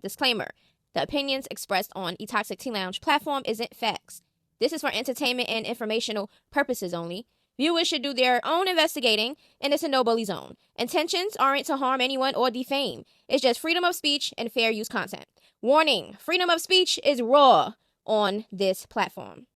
Disclaimer: the opinions expressed on eToxic Tea Lounge platform isn't facts. This is for entertainment and informational purposes only. Viewers should do their own investigating, and it's a no-bully zone. Intentions aren't to harm anyone or defame. It's just freedom of speech and fair use content. Warning: freedom of speech is raw on this platform.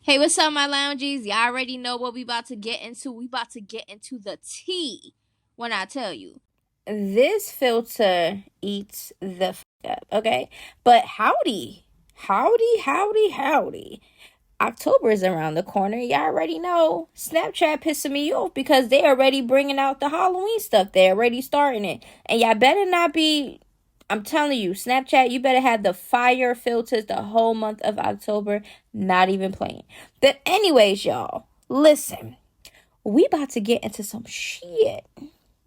Hey, what's up, my loungies? Y'all already know what we about to get into. We about to get into the tea when I tell you. This filter eats the up, okay? But howdy. October is around the corner. Y'all already know. Snapchat pissing me off because they already bringing out the Halloween stuff. They're already starting it. And y'all better not be... I'm telling you, Snapchat, you better have the fire filters the whole month of October. Not even playing. But anyways, y'all, listen. We about to get into some shit.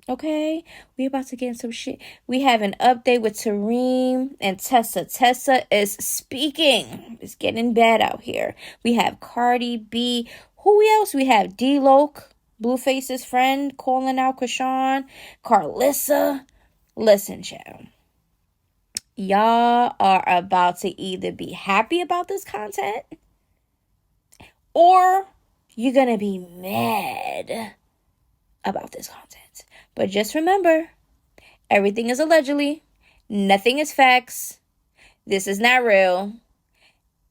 Okay? We about to get into some shit. We have an update with Tareem and Tessa. Tessa is speaking. It's getting bad out here. We have Cardi B. Who else? We have DLOC, Blueface's friend, calling out Chrisean. Karlissa. Listen, child. Y'all are about to either be happy about this content or you're going to be mad about this content. But just remember, everything is allegedly. Nothing is facts. This is not real.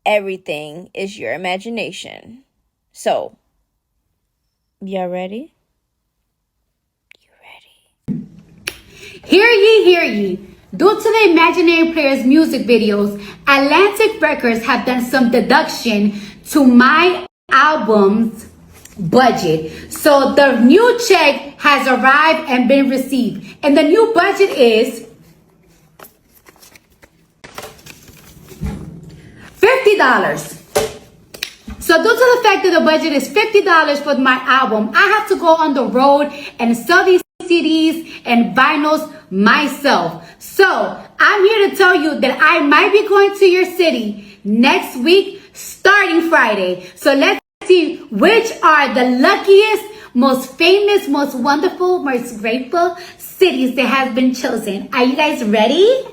Everything is your imagination. So, y'all ready? You ready? Hear ye, hear ye. Due to the Imaginary Players music videos, Atlantic Records have done some deduction to my album's budget. So the new check has arrived and been received. And the new budget is $50. So due to the fact that the budget is $50 for my album, I have to go on the road and sell these CDs and vinyls myself. So I'm here to tell you that I might be going to your city next week starting Friday. So let's see which are the luckiest, most famous, most wonderful, most grateful cities that have been chosen. Are you guys ready?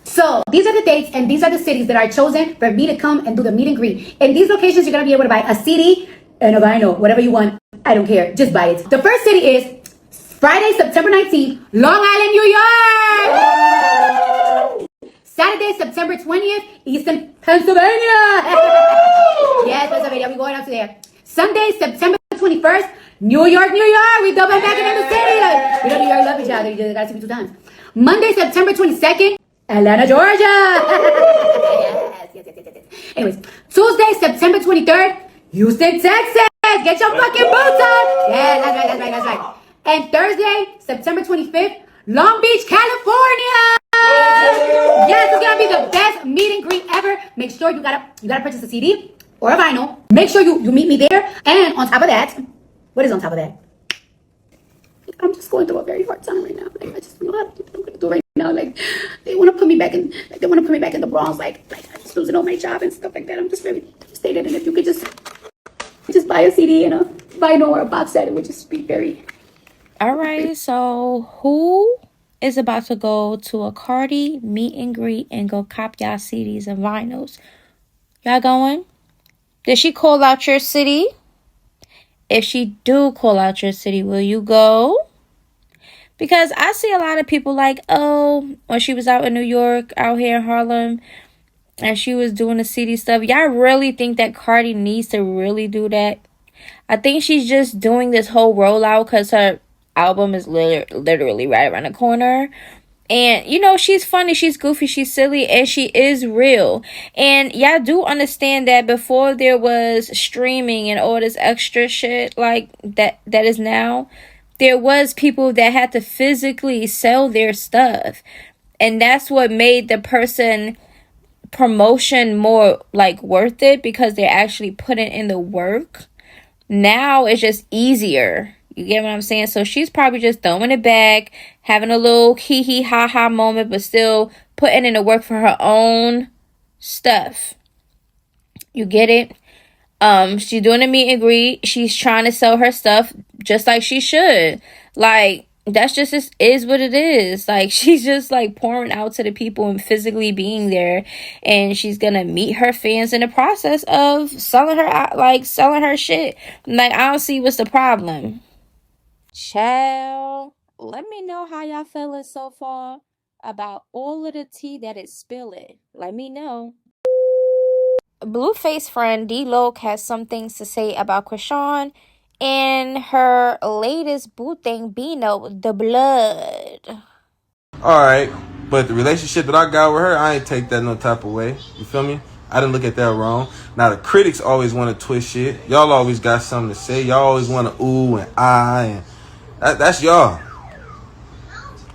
So these are the dates and these are the cities that are chosen for me to come and do the meet and greet. In these locations, you're going to be able to buy a CD and a vinyl, whatever you want. I don't care. Just buy it. The first city is Friday, September 19th, Long Island, New York. Saturday, September 20th, Eastern Pennsylvania. Yes, Pennsylvania. We're going up to there. Sunday, September 21st, New York, New York. We double back in the city. We don't New York love each other. You just got to see me 2 times. Monday, September 22nd, Atlanta, Georgia. yes. Anyways, Tuesday, September 23rd, Houston, Texas. Get your fucking boots on. Yeah, that's right. And Thursday, September 25th, Long Beach, California. Yes, it's gonna be the best meet and greet ever. Make sure you gotta purchase a CD or a vinyl. Make sure you meet me there. And on top of that, what is on top of that? I'm just going through a very hard time right now. Like I just don't know what I'm gonna do right now. Like they want to put me back in. Like they want to put me back in the Bronx. Like I'm just losing all my job and stuff like that. I'm just very devastated. And if you could just buy a CD and a vinyl or a box set, it would just be very. All right, so who is about to go to a Cardi meet and greet and go cop y'all CDs and vinyls? Y'all going? Did she call out your city? If she do call out your city, will you go? Because I see a lot of people like, oh, when she was out in New York, out here in Harlem, and she was doing the CD stuff. Y'all really think that Cardi needs to really do that? I think she's just doing this whole rollout because her album is literally right around the corner. And you know, she's funny, she's goofy, she's silly, and she is real. And y'all do understand that before there was streaming and all this extra shit like that is now, there was people that had to physically sell their stuff. And that's what made the person promotion more like worth it, because they're actually putting in the work. Now it's just easier. You get what I'm saying? So she's probably just throwing it back, having a little hee ha ha moment, but still putting in the work for her own stuff. You get it? She's doing a meet and greet. She's trying to sell her stuff just like she should. Like, that's just is what it is. Like, she's just like pouring out to the people and physically being there, and she's gonna meet her fans in the process of selling her out, like selling her shit. Like, I don't see what's the problem. Child, let me know how y'all feeling so far about all of the tea that is spilling. Let me know. Blueface friend DLOC has some things to say about Chrisean and her latest boo thing, Bino, the blood. Alright, but the relationship that I got with her, I ain't take that no type of way. You feel me? I didn't look at that wrong. Now, the critics always want to twist shit. Y'all always got something to say. Y'all always want to ooh and ah, and that's y'all.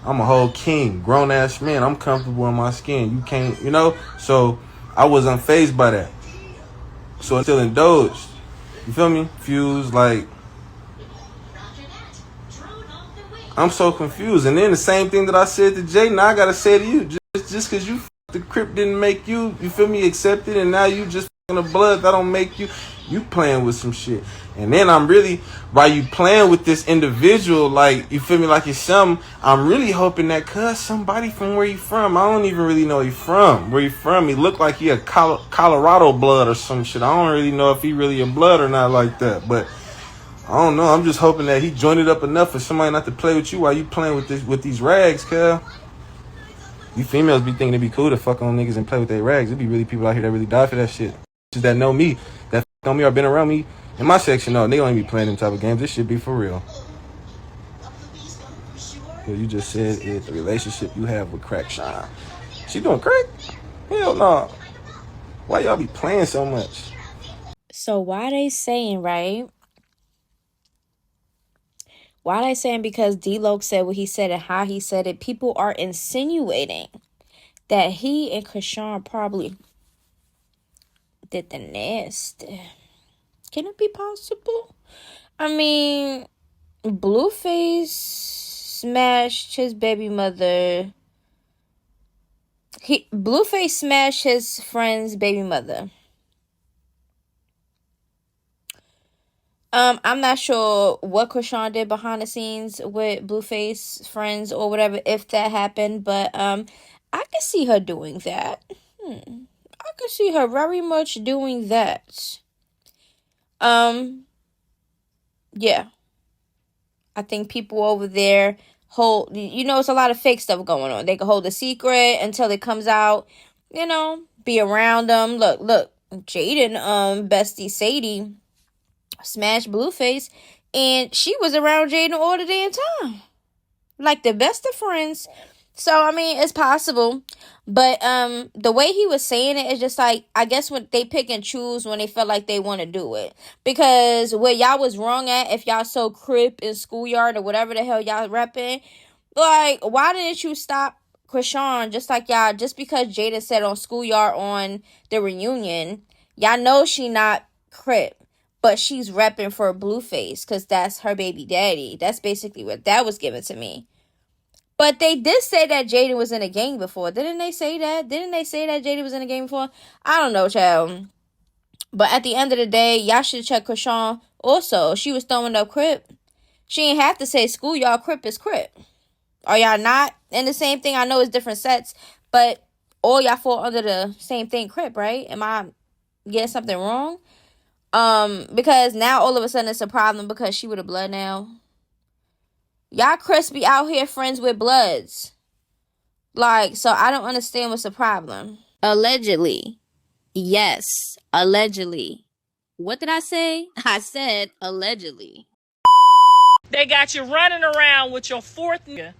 I'm a whole king, grown-ass man. I'm comfortable in my skin. You can't, you know? So, I was unfazed by that. So, I still indulged. You feel me? Fused, like, I'm so confused. And then the same thing that I said to Jay, now I gotta say to you, just cause you the Crip didn't make you feel me, accepted, and now you just the blood, that don't make you playing with some shit. And then I'm really, by you playing with this individual, like, you feel me, like it's something, I'm really hoping that cuz somebody from where you from, I don't even really know where he from. He looked like he a Colorado blood or some shit. I don't really know if he really a blood or not like that, but I don't know. I'm just hoping that he joined it up enough for somebody not to play with you while you playing with these rags, cuz. You females be thinking it'd be cool to fuck on niggas and play with their rags. It'd be really people out here that really die for that shit. Just that know me, that know me or been around me. In my section, no, they don't even be playing them type of games. This shit be for real. So you just said it's the relationship you have with Chrisean. She doing crack? Hell no. Why y'all be playing so much? So why they saying, right? Why they saying because DLOC said what he said and how he said it, people are insinuating that he and Chrisean probably did the nasty. Can it be possible? I mean, Blueface smashed his baby mother. Blueface smashed his friend's baby mother. I'm not sure what Chrisean did behind the scenes with Blueface friends or whatever, if that happened, but I can see her doing that. I can see her very much doing that. Yeah. I think people over there hold, it's a lot of fake stuff going on. They can hold a secret until it comes out, be around them. Look, Jaden, bestie Sadie smashed Blueface, and she was around Jaden all the damn time, like the best of friends. So I mean, it's possible, but the way he was saying it is just like, I guess when they pick and choose when they feel like they want to do it, because where y'all was wrong at, if y'all so Crip in Schoolyard or whatever the hell y'all repping, like, why didn't you stop Chrisean? Just like y'all, just because Jada said on Schoolyard on the reunion, y'all know she not Crip, but she's repping for Blueface because that's her baby daddy. That's basically what that was given to me. But they did say that Jaden was in a gang before. Didn't they say that? Didn't they say that Jaden was in a gang before? I don't know, child. But at the end of the day, y'all should check Chrisean also. She was throwing up Crip. She ain't have to say Schoolyard Crip is Crip. Are y'all not in the same thing? I know it's different sets, but all y'all fall under the same thing, Crip, right? Am I getting something wrong? Because now all of a sudden it's a problem because she with a blood now. Y'all crispy out here friends with bloods. Like, so I don't understand what's the problem. Allegedly. Yes, allegedly. What did I say? I said allegedly. They got you running around with your fourth nigga.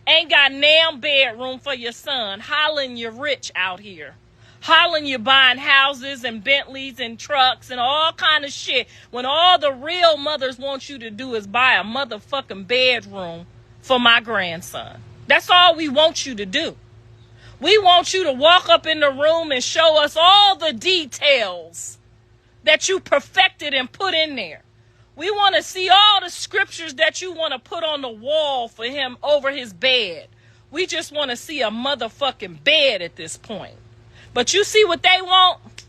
Ain't got damn bedroom for your son. Hollering you rich out here. Hollering you buying houses and Bentleys and trucks and all kind of shit. When all the real mothers want you to do is buy a motherfucking bedroom for my grandson. That's all we want you to do. We want you to walk up in the room and show us all the details that you perfected and put in there. We want to see all the scriptures that you want to put on the wall for him over his bed. We just want to see a motherfucking bed at this point. But you see what they want?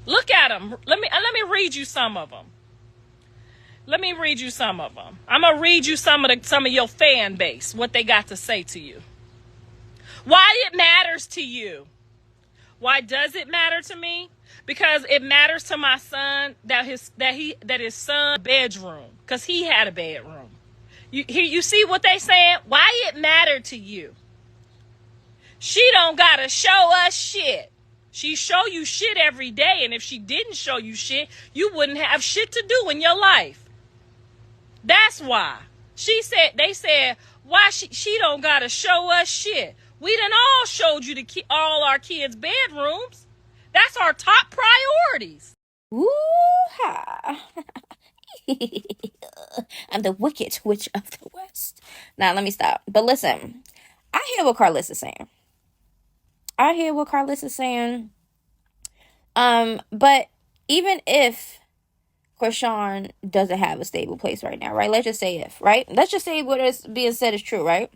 Look at them. Let me read you some of them. Let me read you some of them. I'm gonna read you some of your fan base, what they got to say to you. Why it matters to you. Why does it matter to me? Because it matters to my son that his son bedroom, because he had a bedroom. You see what they saying? Why it mattered to you? She don't gotta show us shit. She show you shit every day, and if she didn't show you shit, you wouldn't have shit to do in your life. That's why. They said, why she don't gotta show us shit. We done all showed you all our kids' bedrooms. That's our top priorities. Woo-ha. I'm the wicked witch of the West. Now, let me stop. But listen, I hear what Karlissa's saying. But even if Chrisean doesn't have a stable place right now, right? Let's just say if, right? Let's just say what is being said is true, right?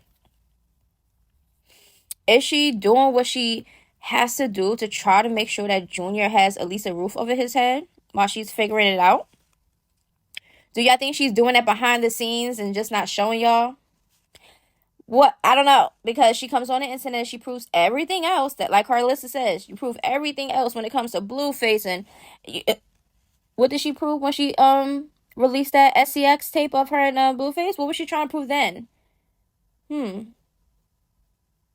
Is she doing what she has to do to try to make sure that Junior has at least a roof over his head while she's figuring it out? Do y'all think she's doing that behind the scenes and just not showing y'all? What? I don't know. Because she comes on the internet and she proves everything else that, like Karlissa says, you prove everything else when it comes to Blueface. And what did she prove when she released that SCX tape of her and Blueface? What was she trying to prove then?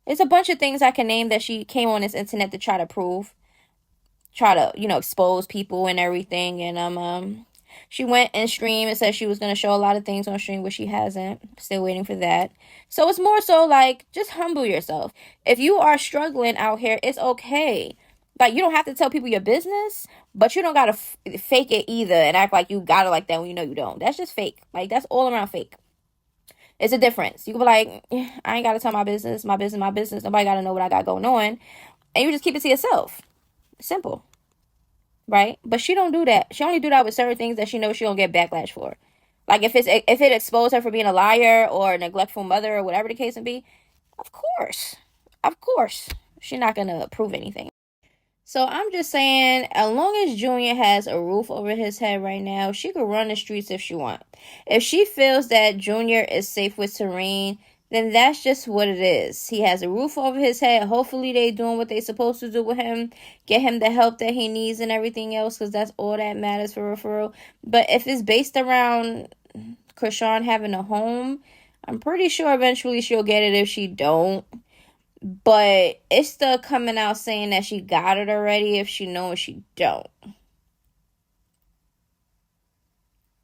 It's a bunch of things I can name that she came on this internet to try to prove. Try to, expose people and everything. And she went and streamed and said she was going to show a lot of things on stream, which she hasn't. Still waiting for that. So it's more so like, just humble yourself. If you are struggling out here, it's okay. Like, you don't have to tell people your business, but you don't got to fake it either and act like you got it like that when you know you don't. That's just fake. Like, that's all around fake. It's a difference. You can be like, I ain't got to tell my business. Nobody got to know what I got going on. And you just keep it to yourself. Simple. Right? But she don't do that. She only do that with certain things that she knows she don't get backlash for. Like if it exposed her for being a liar or a neglectful mother or whatever the case may be, of course, she's not gonna prove anything. So I'm just saying, as long as Junior has a roof over his head right now, she could run the streets if she wants. If she feels that Junior is safe with Serene, then that's just what it is. He has a roof over his head. Hopefully they doing what they supposed to do with him. Get him the help that he needs and everything else, because that's all that matters for referral. But if it's based around Chrisean having a home, I'm pretty sure eventually she'll get it if she don't. But it's still coming out saying that she got it already if she knows she don't.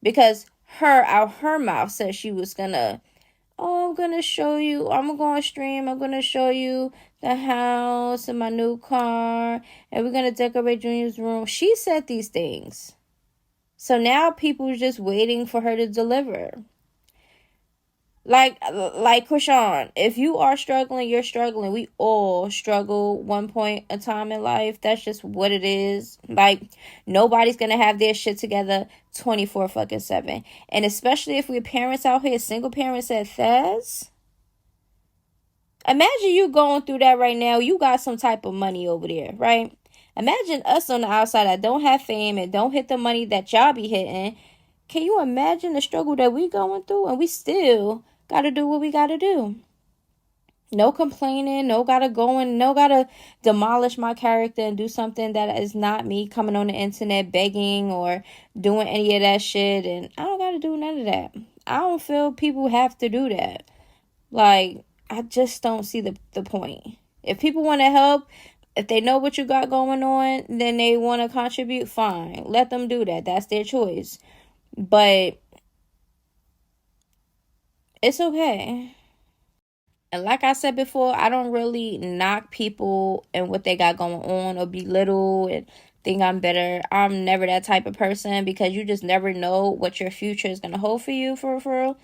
Because out her mouth said she was gonna, I'm gonna show you, I'm gonna stream, I'm gonna show you the house and my new car, and we're gonna decorate Junior's room. She said these things. So now people are just waiting for her to deliver. Like Chrisean, if you are struggling, you're struggling. We all struggle one point a time in life. That's just what it is. Like, nobody's gonna have their shit together 24/7. And especially if we're parents out here, single parents at Thez. Imagine you going through that right now. You got some type of money over there, right? Imagine us on the outside that don't have fame and don't hit the money that y'all be hitting. Can you imagine the struggle that we going through? And we still gotta do what we gotta do. No complaining, no gotta demolish my character and do something that is not me, coming on the internet begging or doing any of that shit. And I don't gotta do none of that. I don't feel people have to do that. Like, I just don't see the point. If people want to help, if they know what you got going on, then they want to contribute, fine. Let them do that. That's their choice. But it's okay. And like I said before, I don't really knock people and what they got going on or belittle and think I'm better. I'm never that type of person, because you just never know what your future is going to hold for you, for real.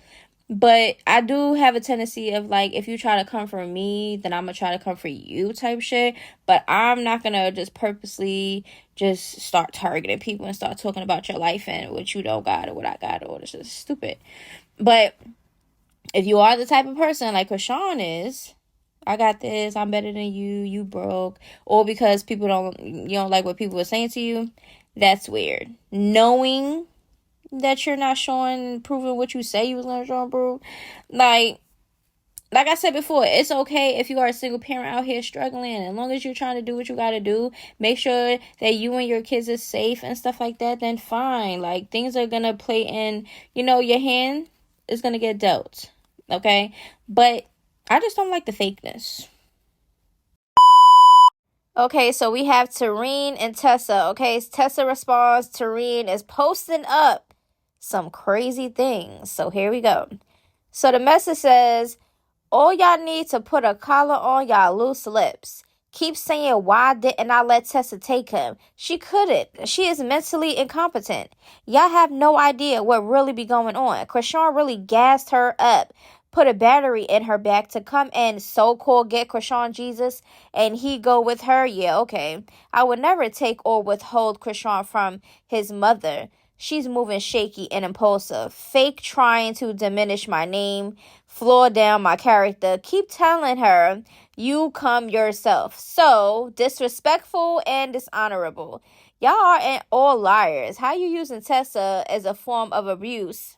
But I do have a tendency of, like, if you try to come for me, then I'm going to try to come for you type shit. But I'm not going to just purposely just start targeting people and start talking about your life and what you don't got or what I got, or this is stupid. But if you are the type of person like Chrisean is, I got this, I'm better than you broke, or because you don't like what people are saying to you, that's weird. Knowing that you're not showing, proving what you say you was gonna show and prove. Like I said before, it's okay if you are a single parent out here struggling. As long as you're trying to do what you got to do, make sure that you and your kids are safe and stuff like that, then fine. Like, things are going to play in, your hand is going to get dealt. Okay? But I just don't like the fakeness. Okay, so we have Tareen and Tessa. Okay, Tessa responds, Tareen is posting up some crazy things. So here we go. So the message says, all y'all need to put a collar on y'all loose lips. Keep saying, why didn't I let Tessa take him? She couldn't. She is mentally incompetent. Y'all have no idea what really be going on. Chrisean really gassed her up, put a battery in her back to come and so-called get Chrisean Jesus, and he go with her. Yeah, okay. I would never take or withhold Chrisean from his mother. She's moving shaky and impulsive, fake trying to diminish my name, floor down my character. Keep telling her you come yourself. So disrespectful and dishonorable. Y'all are all liars. How you using Tessa as a form of abuse?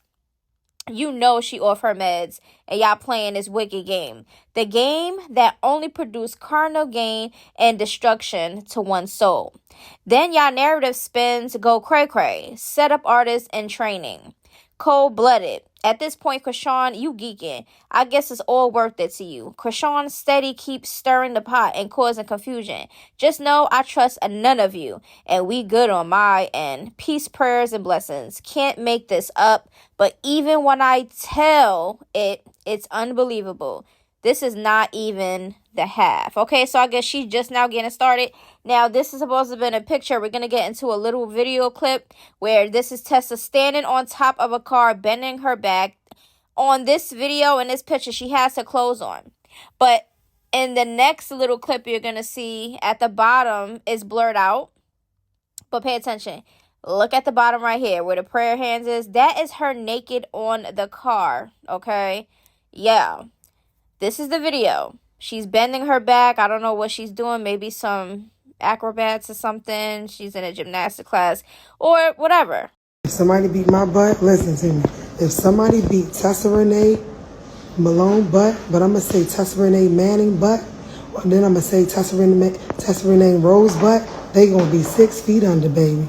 You know she off her meds, and y'all playing this wicked game. The game that only produced carnal gain and destruction to one's soul. Then y'all narrative spins go cray-cray. Set up artists in training. Cold-blooded. At this point, Chrisean, you geeking. I guess it's all worth it to you. Chrisean steady keeps stirring the pot and causing confusion. Just know I trust none of you, and we good on my end. Peace, prayers, and blessings. Can't make this up, but even when I tell it, it's unbelievable. This is not even the half. Okay, so I guess she's just now getting started. Now, this is supposed to have been a picture. We're going to get into a little video clip where this is Tessa standing on top of a car, bending her back. On this video, in this picture, she has her clothes on. But in the next little clip you're going to see at the bottom is blurred out. But pay attention. Look at the bottom right here where the prayer hands is. That is her naked on the car. Okay? Yeah. This is the video. She's bending her back. I don't know what she's doing. Maybe some acrobats or something. She's in a gymnastic class or whatever. If somebody beat my butt, listen to me. If somebody beat Tessa Renee Malone butt, but I'm going to say Tessa Renee Manning butt, and then I'm going to say Tessa Renee Rose butt, they going to be 6 feet under, baby.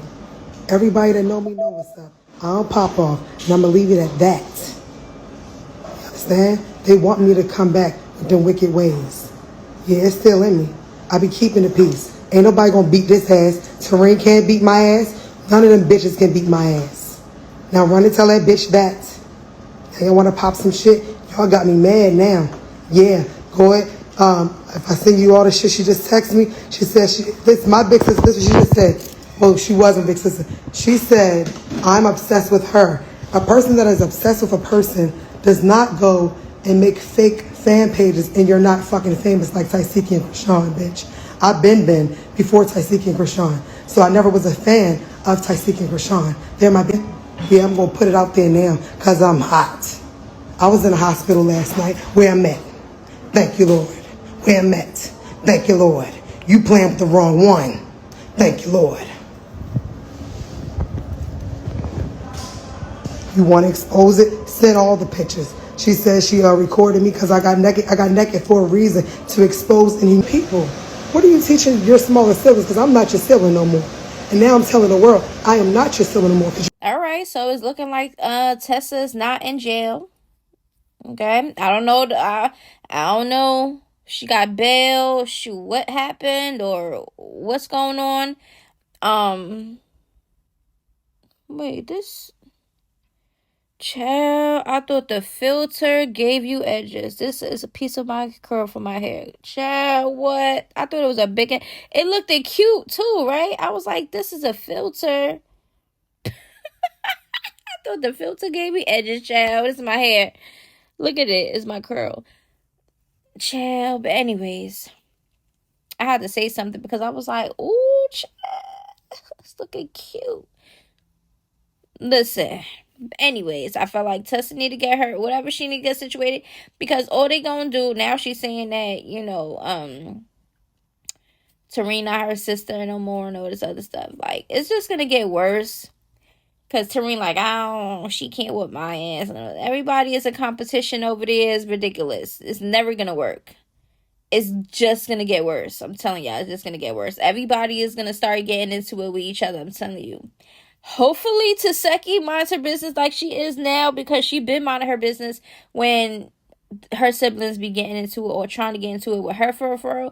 Everybody that know me know what's up. I don't pop off, and I'm going to leave it at that. You understand? They want me to come back with them wicked ways. Yeah, it's still in me. I be keeping the peace. Ain't nobody gonna beat this ass. Tareen can't beat my ass. None of them bitches can beat my ass. Now run and tell that bitch that. Y'all wanna pop some shit? Y'all got me mad now. Yeah, go ahead. If I send you all the shit she just texted me, she said, this my big sister, this is what she just said. Well, she wasn't big sister. She said, I'm obsessed with her. A person that is obsessed with a person does not go and make fake fan pages and you're not fucking famous like Taisiki and Chrisean, bitch. I've been before Taisiki and Chrisean. So I never was a fan of Taisiki and Chrisean. There my bitch. Yeah, I'm gonna put it out there now because I'm hot. I was in the hospital last night where I'm at. Thank you, Lord. Where I'm at. Thank you, Lord. You playing with the wrong one. Thank you, Lord. You want to expose it? Send all the pictures. She says she recorded me because I got naked. I got naked for a reason, to expose any people. What are you teaching your smaller siblings? Because I'm not your sibling no more. And now I'm telling the world, I am not your sibling no more. All right, so it's looking like Tessa's not in jail. Okay, I don't know. I don't know. She got bail. What happened or what's going on? Wait, this. Child, I thought the filter gave you edges. This is a piece of my curl for my hair. Child, what? I thought it was a big... It looked cute too, right? I was like, this is a filter. I thought the filter gave me edges, child. This is my hair. Look at it. It's my curl. Child, but anyways. I had to say something because I was like, ooh, child. It's looking cute. Listen... Anyways, I felt like Tessa need to get her whatever she need to get situated, because all they gonna do now, she's saying that, Tareen not her sister no more and all this other stuff. Like, it's just gonna get worse. Because Tareen like, she can't whip my ass. Everybody is a competition over there. It's ridiculous. It's never going to work. It's just going to get worse. I'm telling y'all, it's just going to get worse. Everybody is going to start getting into it with each other. I'm telling you. Hopefully, Taseki minds her business like she is now, because she been minding her business when her siblings be getting into it or trying to get into it with her for referral.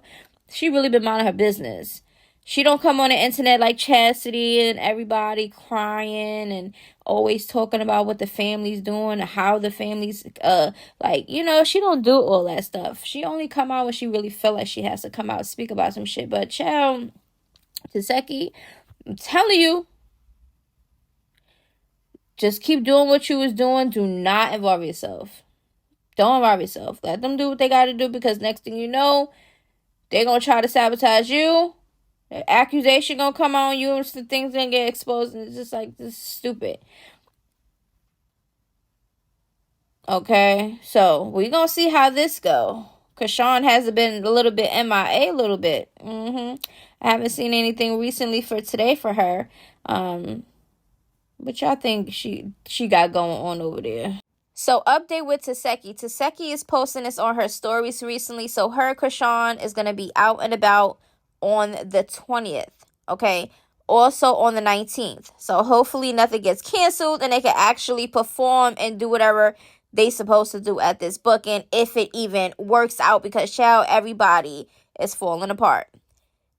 She really been minding her business. She don't come on the internet like Chastity and everybody crying and always talking about what the family's doing or how the family's, she don't do all that stuff. She only come out when she really feel like she has to come out and speak about some shit. But child, Taseki, I'm telling you, just keep doing what you was doing. Do not involve yourself. Don't involve yourself. Let them do what they got to do, because next thing you know, they're going to try to sabotage you. The accusation gonna come on you and some things gonna get exposed, and it's just like, this is stupid. Okay, so we gonna see how this go. Chrisean has been a little bit MIA, a little bit. I haven't seen anything recently for today for her. But y'all think she got going on over there. So update with Taseki. Taseki is posting this on her stories recently. So her and Chrisean is gonna be out and about on the 20th, okay? Also on the 19th. So hopefully nothing gets canceled and they can actually perform and do whatever they supposed to do at this booking, if it even works out, because child, everybody is falling apart.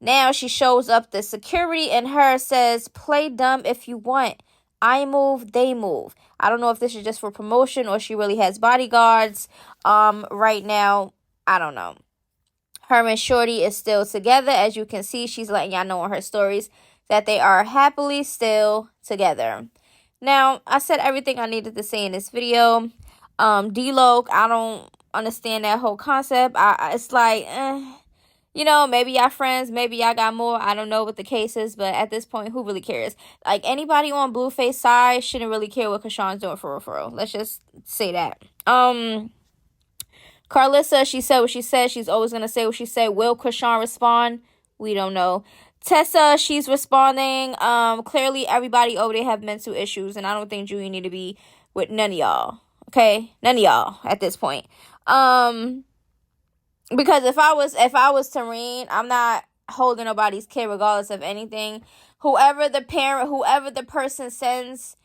Now she shows up, the security in her says, play dumb if you want. I move, they move. I don't know if this is just for promotion or she really has bodyguards right now. I don't know. Her and Shorty is still together. As you can see, she's letting y'all know on her stories that they are happily still together. Now, I said everything I needed to say in this video. DLOC, I don't understand that whole concept. It's like, maybe y'all friends, maybe y'all got more. I don't know what the case is, but at this point, who really cares? Like, anybody on Blueface side shouldn't really care what Chrisean's doing for referral. Let's just say that. Karlissa, she said what she said. She's always going to say what she said. Will Chrisean respond? We don't know. Tessa, she's responding. Clearly, everybody over there have mental issues, and I don't think Julie need to be with none of y'all. Okay? None of y'all at this point. Because if I was Tareen, I'm not holding nobody's kid regardless of anything. Whoever the person sends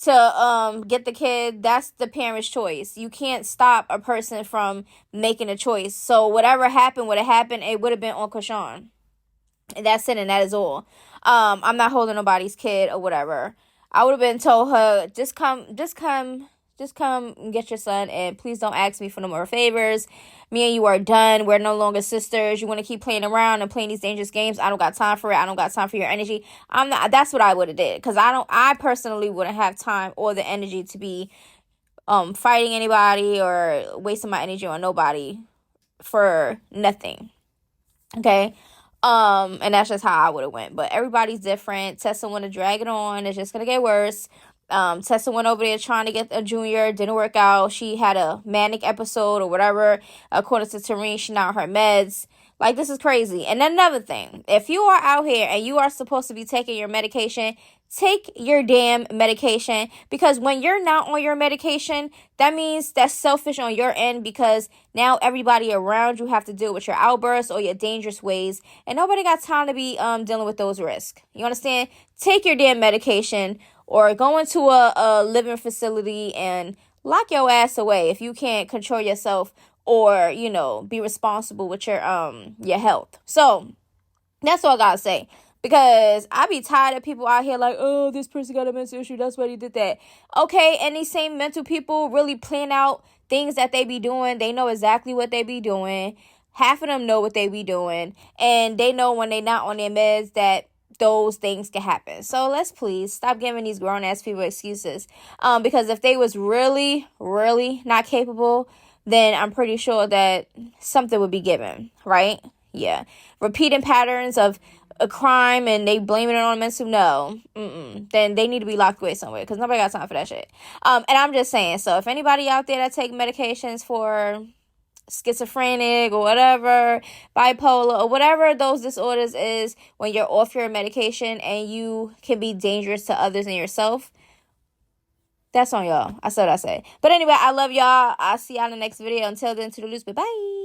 to get the kid, that's the parent's choice. You can't stop a person from making a choice. So whatever happened would have happened. It would have been on Chrisean. And that's it, and that is all. I'm not holding nobody's kid or whatever. I would have been told her, just come and get your son, and please don't ask me for no more favors. Me and you are done. We're no longer sisters. You want to keep playing around and playing these dangerous games? I don't got time for it. I don't got time for your energy. That's what I would have did, because I personally wouldn't have time or the energy to be fighting anybody or wasting my energy on nobody for nothing. Okay? And that's just how I would have went. But everybody's different. Tessa want to drag it on. It's just gonna get worse. Tessa went over there trying to get a junior. Didn't work out. She had a manic episode or whatever. According to Tareen, she not on her meds. Like, this is crazy. And another thing, if you are out here and you are supposed to be taking your medication, take your damn medication, because when you're not on your medication, that means that's selfish on your end, because now everybody around you have to deal with your outbursts or your dangerous ways, and nobody got time to be dealing with those risks. You understand? Take your damn medication, or go into a living facility and lock your ass away if you can't control yourself, or be responsible with your health. So that's all I gotta say. Because I be tired of people out here like, oh, this person got a mental issue, that's why he did that. Okay, and these same mental people really plan out things that they be doing. They know exactly what they be doing. Half of them know what they be doing. And they know when they not on their meds that those things can happen. So let's please stop giving these grown-ass people excuses. Because if they was really, really not capable, then I'm pretty sure that something would be given, right? Yeah. Repeating patterns of a crime and they blaming it on mental, no. Then they need to be locked away somewhere, because nobody got time for that shit. And I'm just saying, so if anybody out there that take medications for schizophrenic or whatever, bipolar or whatever those disorders is, when you're off your medication and you can be dangerous to others and yourself, That's on y'all. I said what I say. But anyway, I love y'all. I'll see y'all in the next video. Until then, to the loose. Bye-bye.